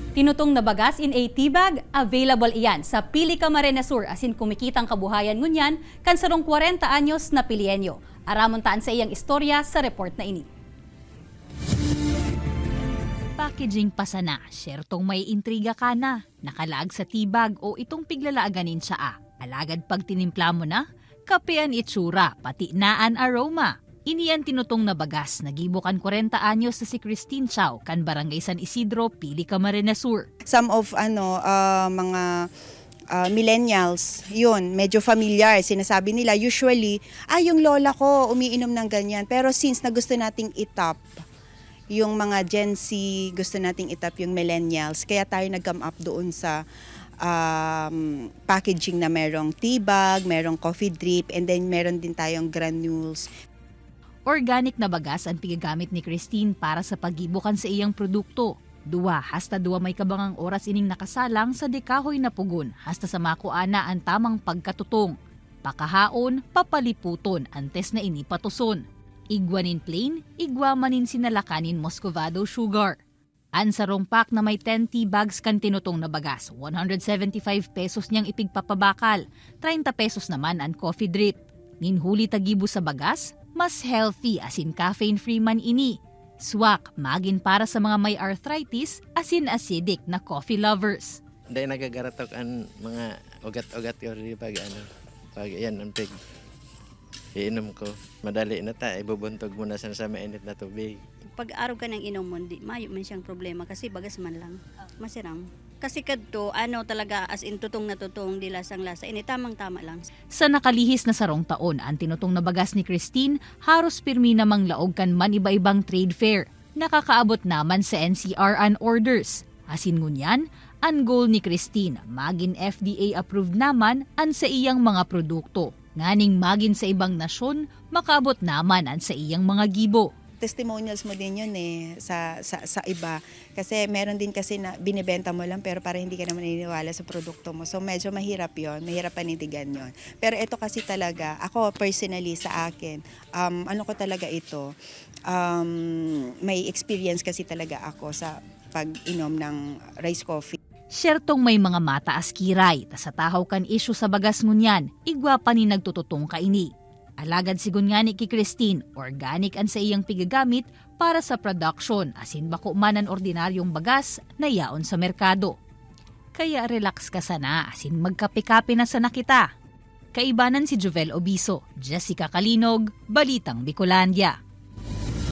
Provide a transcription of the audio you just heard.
Tinutong na bagas in a tea bag, available iyan sa Pili Camarines Sur asin kumikitang kabuhayan ngunyan kansarong 40 anyos na Pilienyo. Aramon taan sa iyang istorya sa report na ini. Packaging pasana, syertong may intriga ka na, nakalaag sa tea bag o itong piglalaganin siya Alagad pag tinimpla mo na, kapean itsura, pati naan aroma. Iniyan tinutong na bagas, nagibukan 40 anyos sa si Christine Chow, kan Barangay San Isidro, Pili Camarines Sur. Some of mga millennials, yun, medyo familiar. Sinasabi nila, usually, yung lola ko umiinom ng ganyan. Pero since na gusto nating itap, yung mga Gen Z, gusto nating itap yung millennials, kaya tayo nag-come up doon sa packaging na merong tea bag, merong coffee drip, and then meron din tayong granules. Organic na bagas ang pigagamit ni Christine para sa pagibukan sa iyang produkto. 2 hasta 2 may kabangang oras ining nakasalang sa dekahoy na pugon hasta sa makuana ang tamang pagkatutong. Pakahaon, papaliputon, antes na ini patuson. Igwanin plain, igwamanin sinalakanin Muscovado sugar. Ansarong pack na may 10 tea bags kan tinutong na bagas, 175 pesos niyang ipigpapabakal, 30 pesos naman ang coffee drip. Ninhuli tagibo sa bagas, mas healthy asin caffeine-free man ini. Swak, magin para sa mga may arthritis, asin acidic na coffee lovers. Hindi nagagaratok ang mga ugat-ugat ko rin pag yan ang pig. Iinom ko. Madali na ibubuntog mo na sa mainit na tubig. Pag araw ka ng inom mo, mayo man siyang problema kasi bagas man lang. Masiram. Kasi kadto, talaga as in tutong na tutong, di lasang lasa. Ini tamang-tama lang. Sa nakalihis na 10 taon, ang tinutong na bagas ni Christine, haros pirmi namang laog kan man iba-ibang trade fair. Nakakaabot naman sa NCR and orders. Asin ngunyan, ang goal ni Christine, magin FDA approved naman ang sa iyang mga produkto. Nganing magin sa ibang nasyon, makabot naman ang sa iyang mga gibo. Testimonials mo din yun sa iba. Kasi meron din kasi na binibenta mo lang pero para hindi ka naman naniniwala sa produkto mo. So medyo mahirap yun, mahirap panindigan yun. Pero ito kasi talaga, ako personally sa akin, ano ko talaga ito, may experience kasi talaga ako sa pag-inom ng rice coffee. Syertong may mga mataas kiray, ta sa tahaw kan issue sa bagas ngunyan, igwa pa ni nagtututong kaini. Alagad sigun nga ni ki Christine, organic ang sa iyang pigagamit para sa production, asin bako man ang ordinaryong bagas na yaon sa merkado. Kaya relax ka sana, asin magkape-kape na sana kita. Kaibanan si Jovel Obiso, Jessica Kalinog, Balitang Bicolandia.